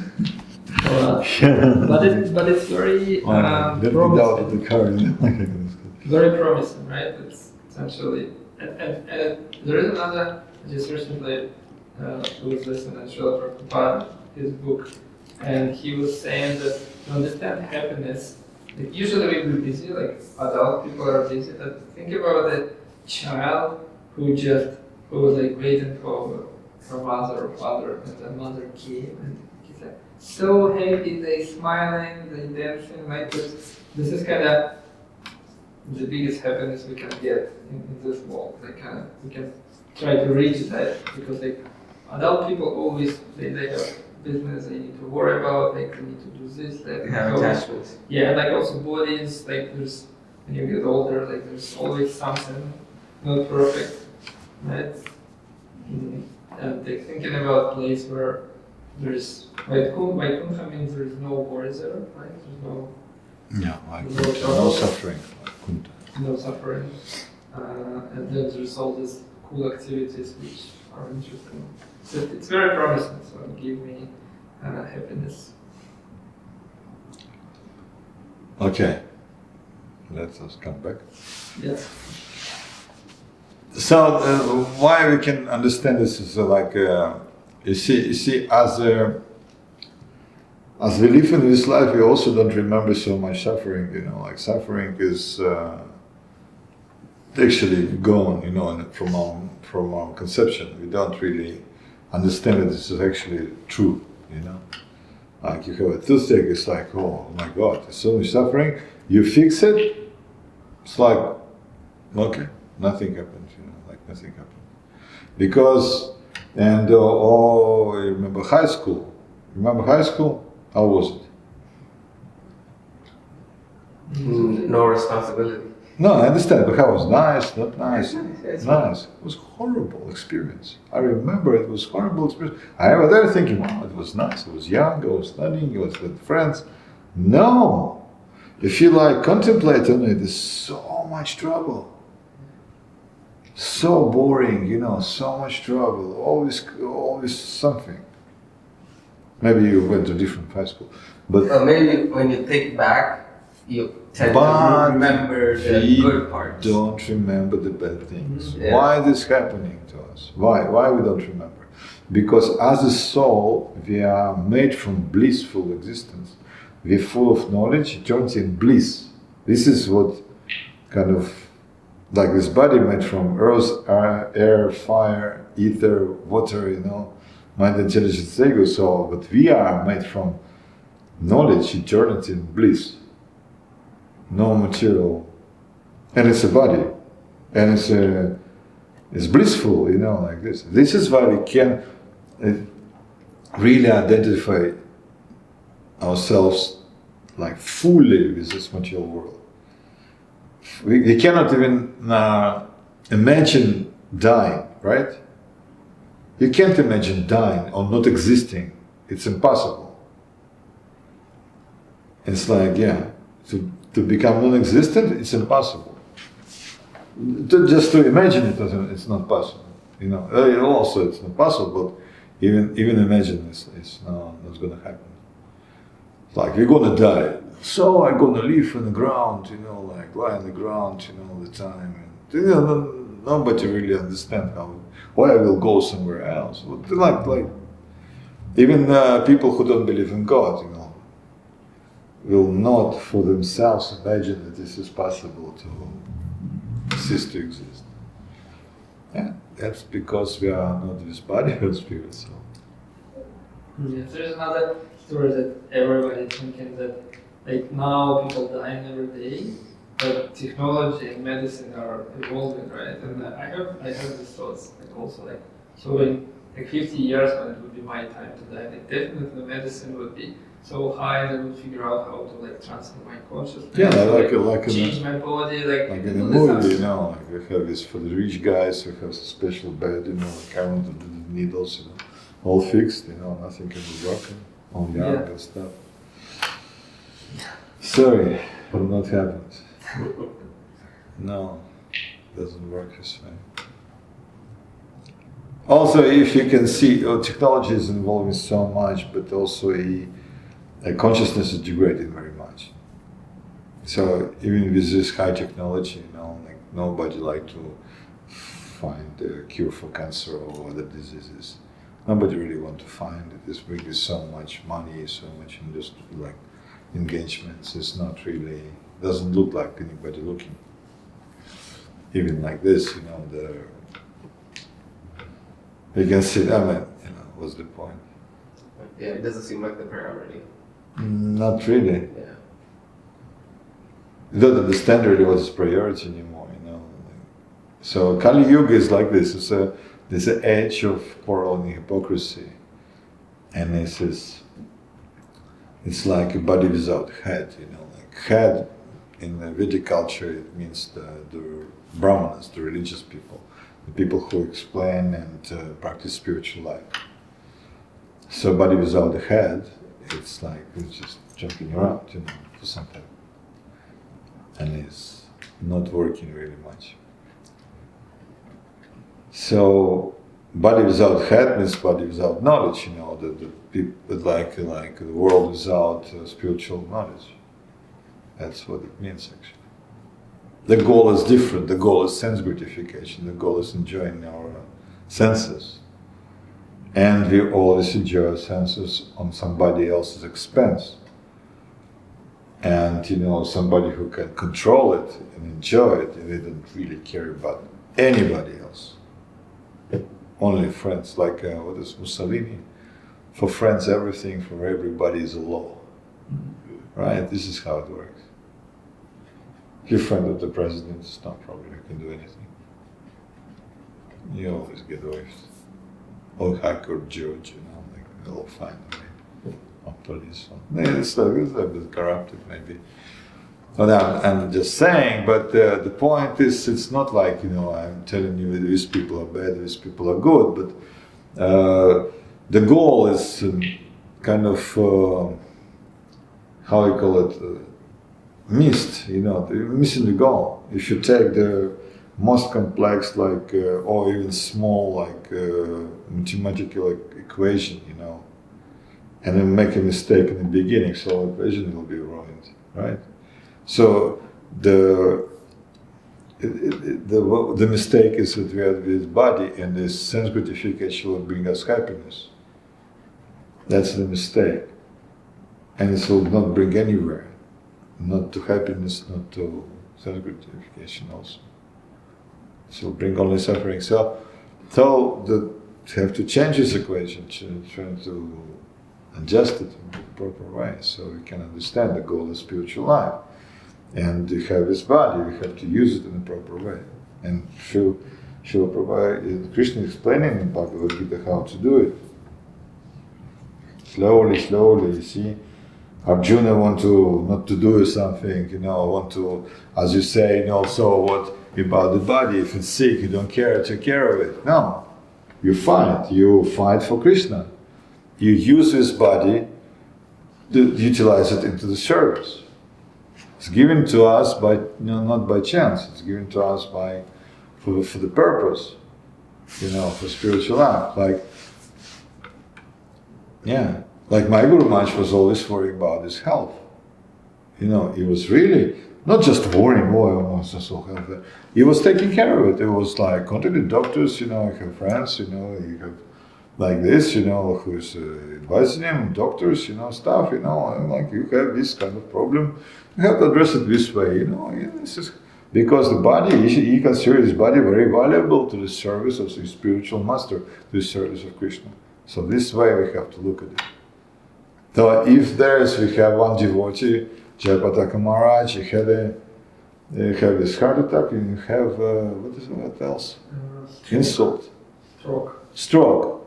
But it's very get out of the car. very promising, right? essentially. And there is another, just recently, was listening to Srila Prabhupada, his book, and he was saying that to understand happiness, like usually we're busy, like adult people are busy, but think about a child who was like waiting for mother or father, and the mother came, and he's like so happy, they smiling, they dancing, like this. This is kind of the biggest happiness we can get in this world. Like we can try to reach that, because like adult people always they have business they need to worry about, like they need to do this, that. They have attachments. Yeah, like also bodies, like there's when you get older, like there's always something not perfect, right? And like thinking about a place where there's Vaikuntha means there is no worries there, right? There's no no suffering. no suffering, and then there's all these cool activities which are interesting. So it's very promising. So it gives me happiness. Okay, let us come back. Yes. So why we can understand this is you see, as we live in this life, we also don't remember so much suffering. Like suffering is actually gone. And from our conception, we don't really understand that this is actually true. Like you have a toothache, it's like, oh my God, there's so much suffering. You fix it, it's like, okay, nothing happens. Like nothing happened. Because, and I remember high school. Remember high school? How was it? No responsibility. No, I understand, but how was nice, not nice? It's Nice. It was horrible experience. I remember it was horrible experience. I was there thinking, wow, it was nice. I was young, I was studying, I was with friends. No! If you contemplate on it, there's so much trouble. So boring, so much trouble. Always something. Maybe you went to different high school. But maybe when you think back, you tend to remember the good parts. Don't remember the bad things. Yeah. Why this happening to us? Why we don't remember? Because as a soul, we are made from blissful existence. We're full of knowledge, eternity and bliss. This is what kind of, like this body made from earth, air, fire, ether, water, mind, intelligence, ego, soul. But we are made from knowledge, eternity and bliss. No material, and it's a body, and it's blissful, like this. This is why we can really identify ourselves like fully with this material world. We cannot even imagine dying, right? You can't imagine dying or not existing. It's impossible. It's like, to become non-existent, it's impossible. Just to imagine it, it's not possible. Also it's not possible, but even imagine it's not going to happen. It's like we're going to die, so I'm going to live in the ground, like lie on the ground, all the time. And nobody really understand why I will go somewhere else. Like even people who don't believe in God, will not for themselves imagine that this is possible to cease to exist. Yeah, that's because we are not this body or spirit soul. Yes, there's another story that everybody is thinking that like now people dying every day, but technology and medicine are evolving, right? And I have these thoughts so in 50 years when it would be my time to die, definitely medicine would be so high that I would figure out how to transfer my consciousness. Yeah, like change my body, like in a movie, like we have this for the rich guys who have a special bed, like current the needles, all fixed, nothing can be broken, only arm and stuff. Sorry, will not happen. No, doesn't work this way. Also, if you can see, technology is involving so much, but also consciousness is degrading very much. So even with this high technology, nobody like to find a cure for cancer or other diseases. Nobody really want to find it. It's bringing so much money, so much industry, like engagements. It's not really, doesn't look like anybody looking. Even like this, you can see, what's the point? Yeah, it doesn't seem like the priority. Not really. Yeah. You don't understand really what is priority anymore, So Kali Yuga is like this. There's an edge of quarrel and hypocrisy. And it's like a body without head, like head in the Vedic culture, it means the Brahmanas, the religious people, the people who explain and practice spiritual life. So body without the head, it's like it's just jumping around, for something. And it's not working really much. So body without head means body without knowledge, the people like the world without spiritual knowledge. That's what it means actually. The goal is different. The goal is sense gratification. The goal is enjoying our senses. And we always enjoy our senses on somebody else's expense. And somebody who can control it and enjoy it, and they don't really care about anybody else. Only friends, like what is Mussolini? For friends, everything, for everybody is a law. Right? This is how it works. If you're a friend of the president, it's not probably you can do anything. You always get away with it. Or hacker George, like they'll find a way. Or police. It's a bit corrupted, maybe. But I'm just saying, but the point is, it's not like, I'm telling you these people are bad, these people are good, but the goal is kind of, how you call it, missed, you're missing the goal. If you take the most complex, like, or even small, like, mathematical equation, and then make a mistake in the beginning, so the equation will be ruined, right? So the mistake is that we have this body, and this sense gratification will bring us happiness. That's the mistake, and it will not bring anywhere, not to happiness, not to sense gratification also. It will bring only suffering. So you have to change this equation, trying to adjust it in the proper way, so we can understand the goal of spiritual life. And we have this body, we have to use it in a proper way. And Srila Prabhupada, Krishna explaining in Bhagavad Gita how to do it. Slowly, you see, Arjuna want to not to do something, want to, as you say, so what about the body? If it's sick, you don't care, take care of it. No, you fight for Krishna. You use this body to utilize it into the service. It's given to us by, not by chance. It's given to us for the purpose, for spiritual life. Like my Guru Maharaj was always worrying about his health. He was really not just worrying, I was so healthy. He was taking care of it. It was like contacting doctors, you have friends, you have like this, who's advising him, doctors, stuff, and like you have this kind of problem. You have to address it this way, this is because the body, he considers his body very valuable to the service of his spiritual master, to the service of Krishna. So this way we have to look at it. So if we have one devotee, Jayapataka Maharaj, you have this heart attack, and you have, what else? Insult. Stroke.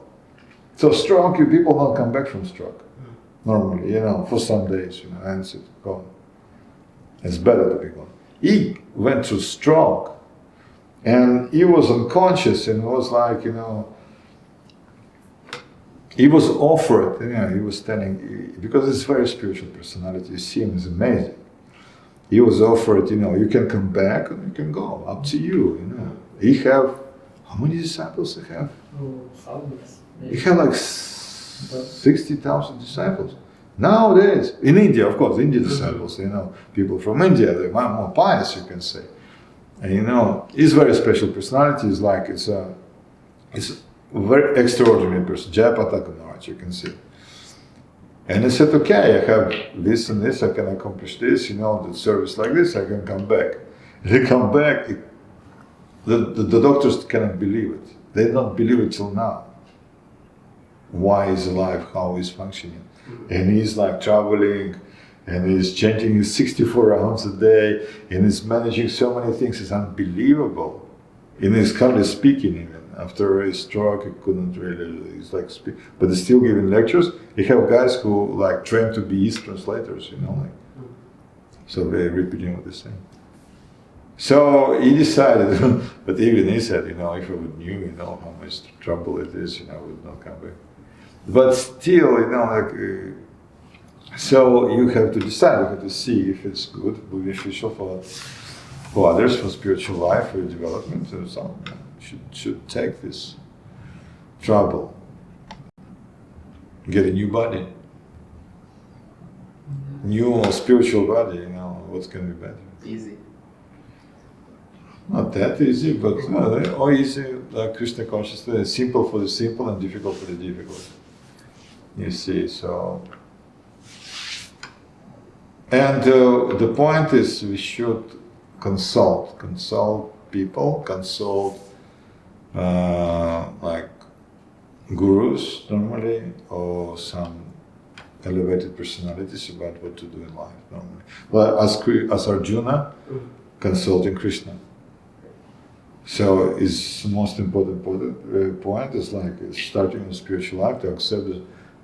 So stroke, people don't come back from stroke. Normally, for some days, and it's gone. It's better to be gone. He went through stroke, and he was unconscious, and it was like, he was offered, he was standing, because it's a very spiritual personality, you see him, is amazing. He was offered, you can come back and you can go, up to you, He have, how many disciples he have? Thousands. He had like 60,000 disciples. Nowadays, in India, of course, Indian disciples, people from India, they're more pious, you can say. And he's very special personality. It's like it's a very extraordinary person. Jayapataka Maharaj, you can see. And he said, okay, I have this and this, I can accomplish this, the service like this, I can come back. He come back, the doctors cannot believe it. They don't believe it till now. Why he's alive, how he's functioning. And he's like traveling, and he's chanting his 64 rounds a day, and he's managing so many things, it's unbelievable. And he's hardly speaking even. After his stroke, he couldn't really, he's like speak, but he's still giving lectures. You have guys who like train to be his translators, so they're repeating what they're saying. So he decided, but even he said, if I would knew, how much trouble it is, I would not come back. But still, so you have to decide, you have to see if it's good, beneficial for others, for spiritual life, for development, or something. Should take this trouble. Get a new body. New spiritual body, what's going to be better? Easy. Not that easy, but all easy, like Krishna consciousness, simple for the simple and difficult for the difficult. You see, so. And the point is we should consult people, consult like gurus normally, or some elevated personalities about what to do in life normally. Well, as Arjuna, consulting Krishna. So it's the most important point is like starting in spiritual life to accept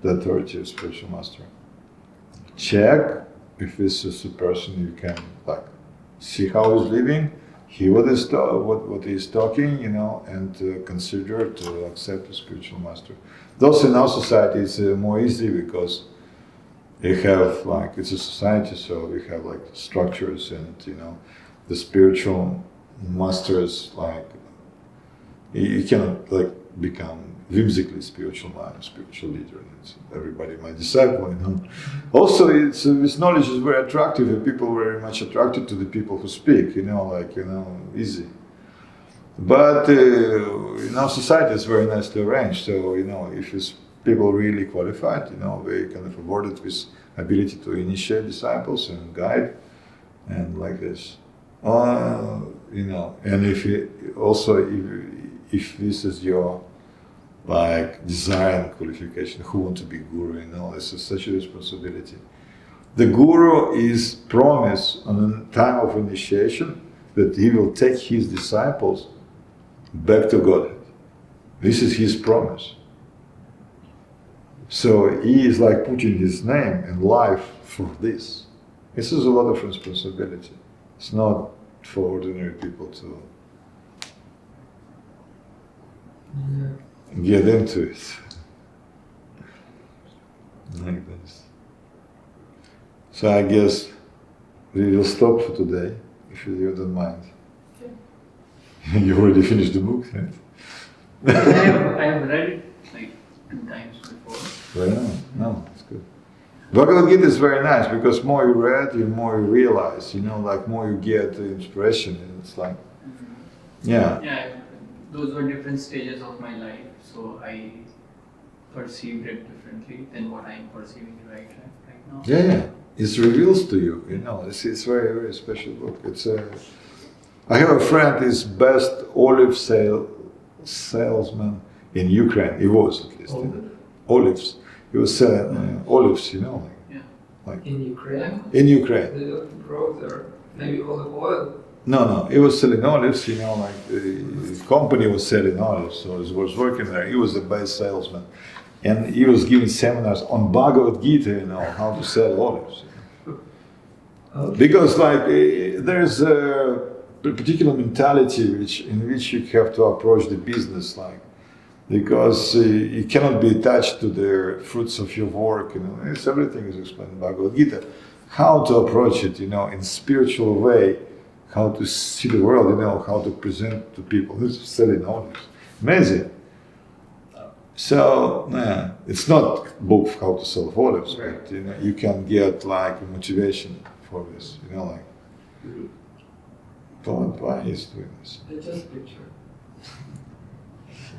the authority of spiritual master. Check if this is a person you can like see how he's living, hear what he's talking, and consider to accept the spiritual master. Those in our society it's more easy because we have like it's a society, so we have like structures and the spiritual masters like you cannot like become whimsically spiritual leader. It's everybody my disciple, Also, this knowledge is very attractive, and people are very much attracted to the people who speak, easy. But in our society, it's very nicely arranged. So, if it's people really qualified, they kind of awarded with ability to initiate disciples and guide, and like this. And if this is your like desire and qualification, who want to be guru, this is such a responsibility. The guru is promised on the time of initiation that he will take his disciples back to Godhead. This is his promise. So he is like putting his name and life for this. This is a lot of responsibility. It's not for ordinary people to get into it like this. So I guess we will stop for today, if you don't mind. Okay. You already finished the book, right? I have read it like 2 times before. Well, no, it's good. Bhagavad Gita is very nice because more you read, the more you realize, like more you get the inspiration, and it's like, Yeah, those were different stages of my life, so I perceived it differently than what I'm perceiving right now. Yeah. It reveals to you, it's very, very special book. I have a friend, he's best olive salesman in Ukraine. He was at least. Olives. He was selling olives, like in Ukraine? In Ukraine. They don't grow there. Maybe olive oil? No. He was selling olives, like the company was selling olives, so he was working there. He was the best salesman. And he was giving seminars on Bhagavad Gita, how to sell olives. Okay. Because there's a particular mentality in which you have to approach the business, because you cannot be attached to the fruits of your work. Everything is explained in Bhagavad Gita. How to approach it, in spiritual way, how to see the world, how to present to people. Who's selling olives? Amazing. So, it's not book how to sell olives, but you can get motivation for this, Why he's doing this? It's just picture.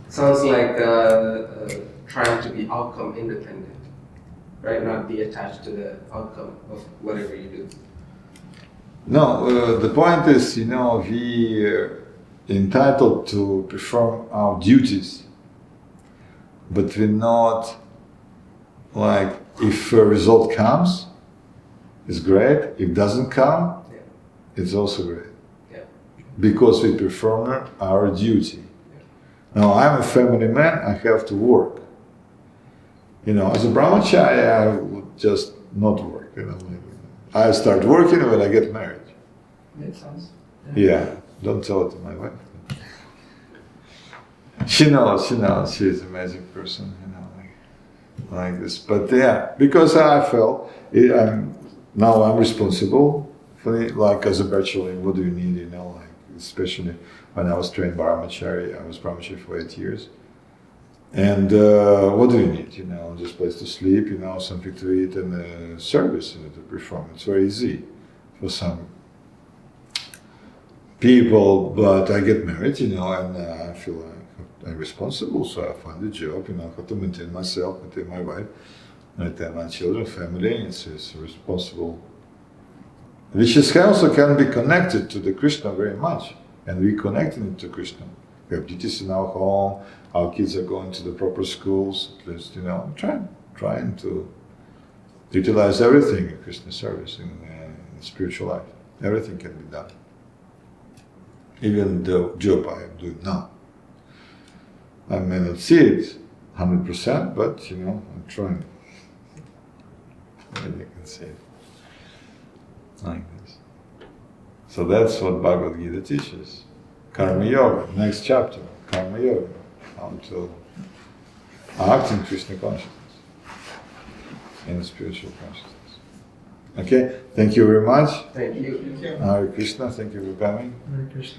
Sounds like trying to be outcome independent, right? Not be attached to the outcome of whatever you do. No, the point is, we are entitled to perform our duties, but we're not like, if a result comes, it's great. If it doesn't come, it's also great. Yeah. Because we perform our duty. Now, I'm a family man, I have to work. As a brahmachari, I would just not work. I start working when I get married. Makes sense. Yeah, don't tell it to my wife. She knows, she's an amazing person, like this. But yeah, because I felt, now I'm responsible for it, like as a bachelor, what do you need, like, especially when I was trained brahmachari, I was brahmachari for 8 years. And what do you need? Just place to sleep, something to eat, and service to perform. It's very easy for some people, but I get married, and I feel like I'm responsible, so I find a job, I have to maintain myself, maintain my wife, maintain my children, family. It's responsible, which is also can be connected to the Krishna very much, and reconnecting to Krishna. We have duties in our home, our kids are going to the proper schools, at least, trying to utilize everything in Krishna service, in spiritual life. Everything can be done. Even the job I am doing now. I may not see it 100%, but I'm trying. Maybe I can see it like this. So that's what Bhagavad Gita teaches. Karma Yoga, next chapter, Karma Yoga, how to act in Krishna consciousness, in spiritual consciousness. Okay, thank you very much. Thank you. Hare Krishna, thank you for coming. Hare Krishna.